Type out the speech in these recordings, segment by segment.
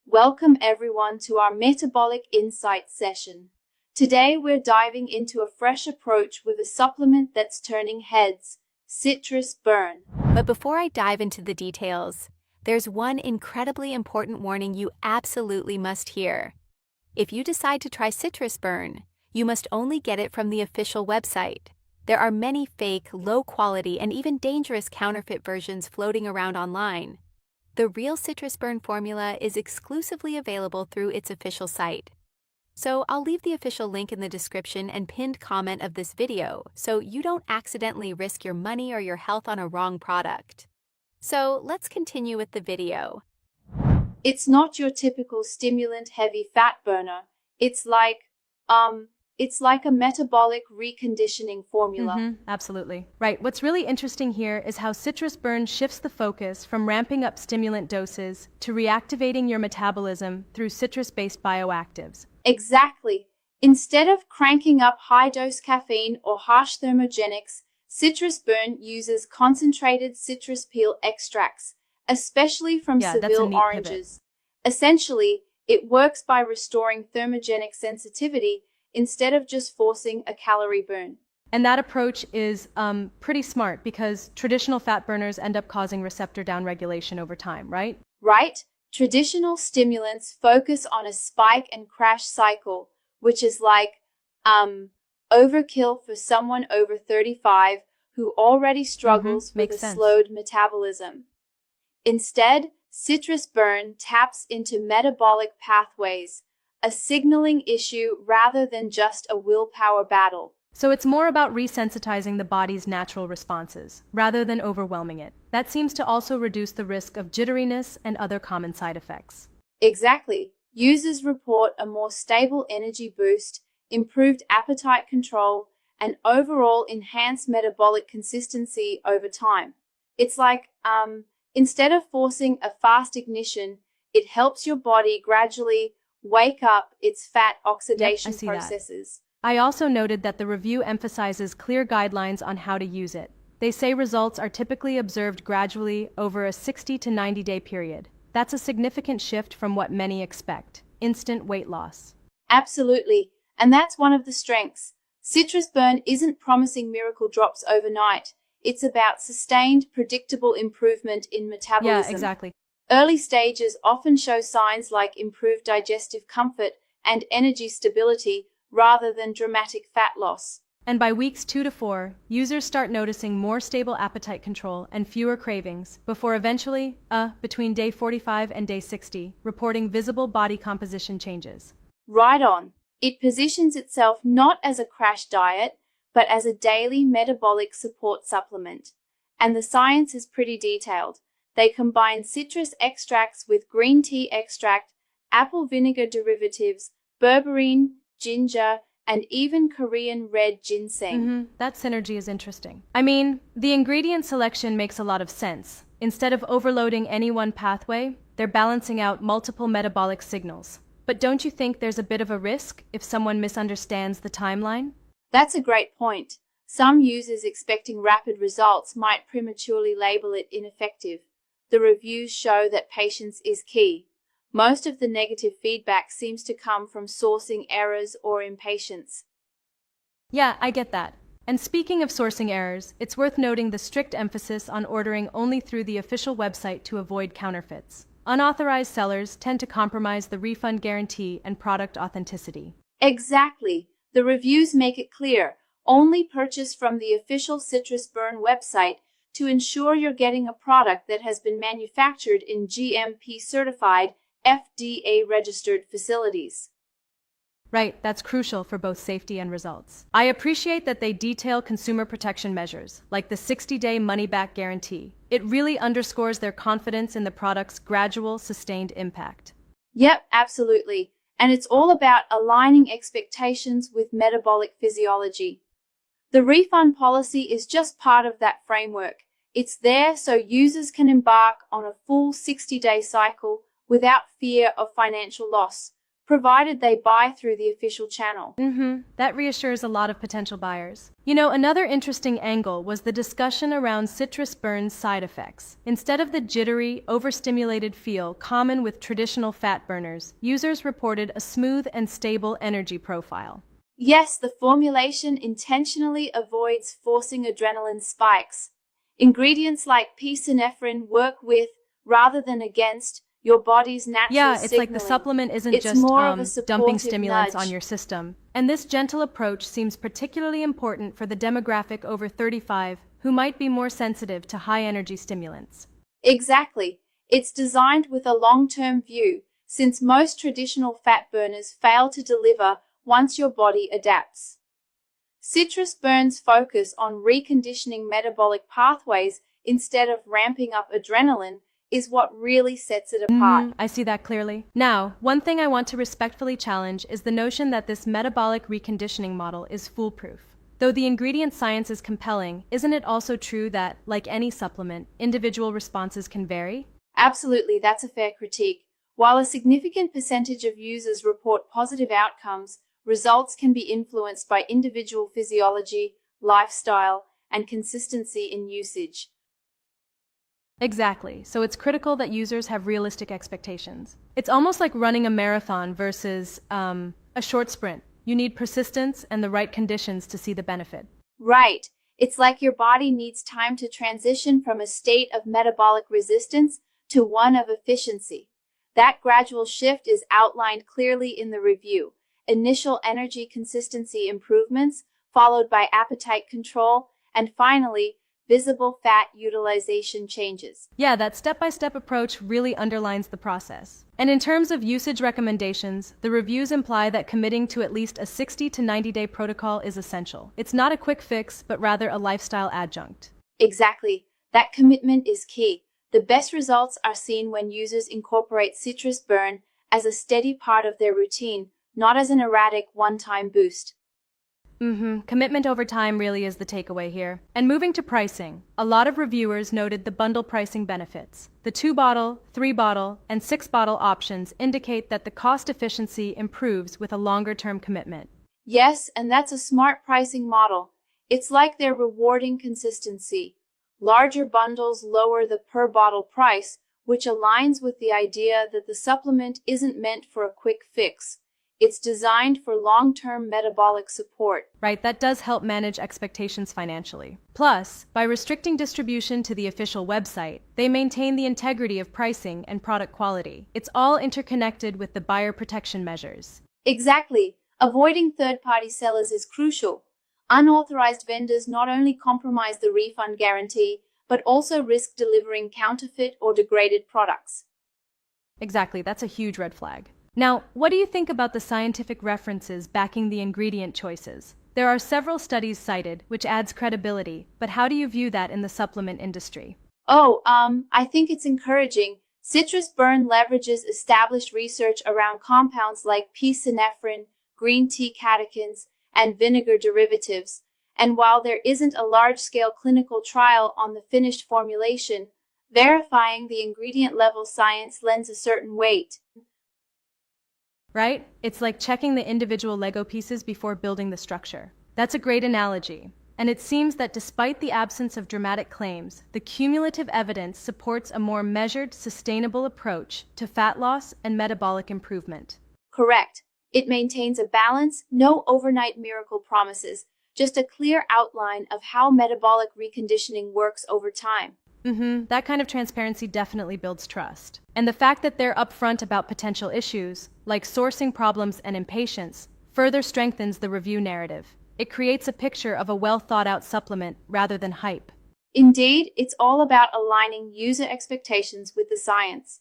Welcome everyone to our Metabolic Insights session. Today we're diving into a fresh approach with a supplement that's turning heads, citrus burn. But before I dive into the details, there's one incredibly important warning you absolutely must hear. If you decide to try citrus burn, you must only get it from the official website. There are many fake, low-quality, and even dangerous counterfeit versions floating around online. The real citrus burn formula is exclusively available through its official site. So I'll leave the official link in the description and pinned comment of this video so you don't accidentally risk your money or your health on a wrong product. So let's continue with the video. It's not your typical stimulant-heavy fat burner. It's like a metabolic reconditioning formula. Absolutely. Right. What's really interesting here is how citrus burn shifts the focus from ramping up stimulant doses to reactivating your metabolism through citrus-based bioactives. Exactly. Instead of cranking up high-dose caffeine or harsh thermogenics, citrus burn uses concentrated citrus peel extracts, especially from Seville oranges. Essentially, it works by restoring thermogenic sensitivity instead of just forcing a calorie burn. And that approach is pretty smart because traditional fat burners end up causing receptor downregulation over time, right? Right? Traditional stimulants focus on a spike and crash cycle, which is like overkill for someone over 35 who already struggles with a slowed metabolism. Instead, citrus burn taps into metabolic pathways, a signaling issue rather than just a willpower battle. So it's more about resensitizing the body's natural responses, rather than overwhelming it. That seems to also reduce the risk of jitteriness and other common side effects. Exactly. Users report a more stable energy boost, improved appetite control, and overall enhanced metabolic consistency over time. It's like, instead of forcing a fast ignition, it helps your body gradually wake up its fat oxidation processes. I also noted that the review emphasizes clear guidelines on how to use it. They say results are typically observed gradually over a 60 to 90-day period. That's a significant shift from what many expect: instant weight loss. Absolutely, and that's one of the strengths. Citrus burn isn't promising miracle drops overnight. It's about sustained, predictable improvement in metabolism. Yeah, exactly. Early stages often show signs like improved digestive comfort and energy stability rather than dramatic fat loss. And by weeks 2 to 4, users start noticing more stable appetite control and fewer cravings, before eventually, between day 45 and day 60, reporting visible body composition changes. Right on. It positions itself not as a crash diet, but as a daily metabolic support supplement. And the science is pretty detailed. They combine citrus extracts with green tea extract, apple vinegar derivatives, berberine, ginger, and even Korean red ginseng. That synergy is interesting. I mean, the ingredient selection makes a lot of sense. Instead of overloading any one pathway, they're balancing out multiple metabolic signals. But don't you think there's a bit of a risk if someone misunderstands the timeline? That's a great point. Some users expecting rapid results might prematurely label it ineffective. The reviews show that patience is key. Most of the negative feedback seems to come from sourcing errors or impatience. Yeah, I get that. And speaking of sourcing errors, it's worth noting the strict emphasis on ordering only through the official website to avoid counterfeits. Unauthorized sellers tend to compromise the refund guarantee and product authenticity. Exactly. The reviews make it clear. Only purchase from the official Citrus Burn website to ensure you're getting a product that has been manufactured in GMP-certified, FDA-registered facilities. Right, that's crucial for both safety and results. I appreciate that they detail consumer protection measures, like the 60-day money-back guarantee. It really underscores their confidence in the product's gradual, sustained impact. Yep, absolutely. And it's all about aligning expectations with metabolic physiology. The refund policy is just part of that framework. It's there so users can embark on a full 60-day cycle without fear of financial loss. provided they buy through the official channel. That reassures a lot of potential buyers. You know, another interesting angle was the discussion around citrus burn's side effects. Instead of the jittery, overstimulated feel common with traditional fat burners, users reported a smooth and stable energy profile. Yes, the formulation intentionally avoids forcing adrenaline spikes. Ingredients like P-synephrine work with, rather than against, your body's natural It's signaling. like the supplement isn't just more of a dumping supportive stimulants nudge. on your system. And this gentle approach seems particularly important for the demographic over 35 who might be more sensitive to high-energy stimulants. Exactly. It's designed with a long-term view, since most traditional fat burners fail to deliver once your body adapts. Citrus burns focus on reconditioning metabolic pathways instead of ramping up adrenaline is what really sets it apart. I see that clearly. Now, one thing I want to respectfully challenge is the notion that this metabolic reconditioning model is foolproof. Though the ingredient science is compelling, isn't it also true that, like any supplement, individual responses can vary? Absolutely, that's a fair critique. While a significant percentage of users report positive outcomes, results can be influenced by individual physiology, lifestyle, and consistency in usage. Exactly. So it's critical that users have realistic expectations. It's almost like running a marathon versus a short sprint. You need persistence and the right conditions to see the benefit. Right. It's like your body needs time to transition from a state of metabolic resistance to one of efficiency. That gradual shift is outlined clearly in the review. Initial energy consistency improvements, followed by appetite control, and finally, visible fat utilization changes. Yeah, that step-by-step approach really underlines the process. And in terms of usage recommendations, the reviews imply that committing to at least a 60 to 90-day protocol is essential. It's not a quick fix, but rather a lifestyle adjunct. Exactly. That commitment is key. The best results are seen when users incorporate citrus burn as a steady part of their routine, not as an erratic one-time boost. Commitment over time really is the takeaway here. And moving to pricing, a lot of reviewers noted the bundle pricing benefits. The 2-bottle, 3-bottle, and 6-bottle options indicate that the cost efficiency improves with a longer-term commitment. Yes, and that's a smart pricing model. It's like they're rewarding consistency. Larger bundles lower the per-bottle price, which aligns with the idea that the supplement isn't meant for a quick fix. It's designed for long-term metabolic support. Right, that does help manage expectations financially. Plus, by restricting distribution to the official website, they maintain the integrity of pricing and product quality. It's all interconnected with the buyer protection measures. Exactly. Avoiding third-party sellers is crucial. Unauthorized vendors not only compromise the refund guarantee, but also risk delivering counterfeit or degraded products. Exactly, that's a huge red flag. Now, what do you think about the scientific references backing the ingredient choices? There are several studies cited, which adds credibility, but how do you view that in the supplement industry? I think it's encouraging. Citrus burn leverages established research around compounds like P-synephrine, green tea catechins, and vinegar derivatives. And while there isn't a large-scale clinical trial on the finished formulation, verifying the ingredient-level science lends a certain weight. Right? It's like checking the individual Lego pieces before building the structure. That's a great analogy. And it seems that despite the absence of dramatic claims, the cumulative evidence supports a more measured, sustainable approach to fat loss and metabolic improvement. Correct. It maintains a balance, no overnight miracle promises, just a clear outline of how metabolic reconditioning works over time. That kind of transparency definitely builds trust. And the fact that they're upfront about potential issues, like sourcing problems and impatience, further strengthens the review narrative. It creates a picture of a well-thought-out supplement rather than hype. Indeed, it's all about aligning user expectations with the science.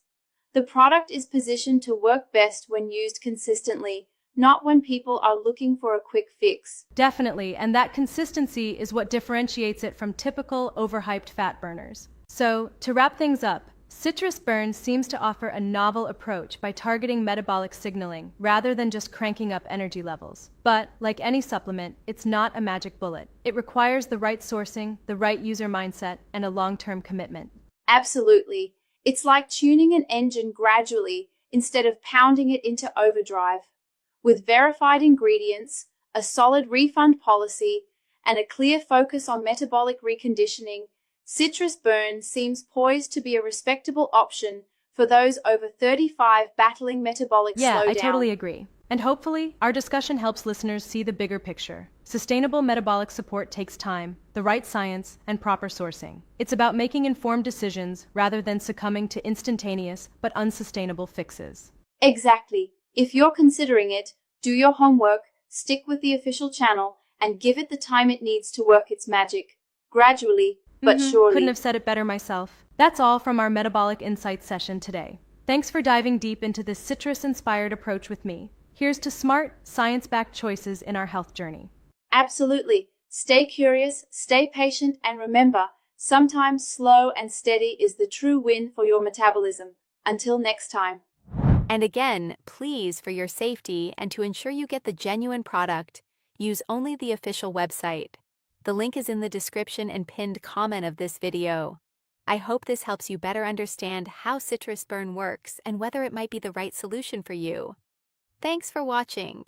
The product is positioned to work best when used consistently, not when people are looking for a quick fix. Definitely, and that consistency is what differentiates it from typical overhyped fat burners. So, to wrap things up, Citrus Burn seems to offer a novel approach by targeting metabolic signaling rather than just cranking up energy levels. But, like any supplement, it's not a magic bullet. It requires the right sourcing, the right user mindset, and a long-term commitment. Absolutely. It's like tuning an engine gradually. instead of pounding it into overdrive. With verified ingredients, a solid refund policy, and a clear focus on metabolic reconditioning, Citrus Burn seems poised to be a respectable option for those over 35 battling metabolic Yeah, slowdown. I totally agree. And hopefully, our discussion helps listeners see the bigger picture. Sustainable metabolic support takes time, the right science, and proper sourcing. It's about making informed decisions rather than succumbing to instantaneous but unsustainable fixes. Exactly. If you're considering it, do your homework, stick with the official channel, and give it the time it needs to work its magic. Gradually, but surely. Couldn't have said it better myself. That's all from our Metabolic Insights session today. Thanks for diving deep into this citrus-inspired approach with me. Here's to smart, science-backed choices in our health journey. Absolutely. Stay curious, stay patient, and remember, sometimes slow and steady is the true win for your metabolism. Until next time. And again, please, for your safety and to ensure you get the genuine product, use only the official website. The link is in the description and pinned comment of this video. I hope this helps you better understand how Citrus Burn works and whether it might be the right solution for you. Thanks for watching.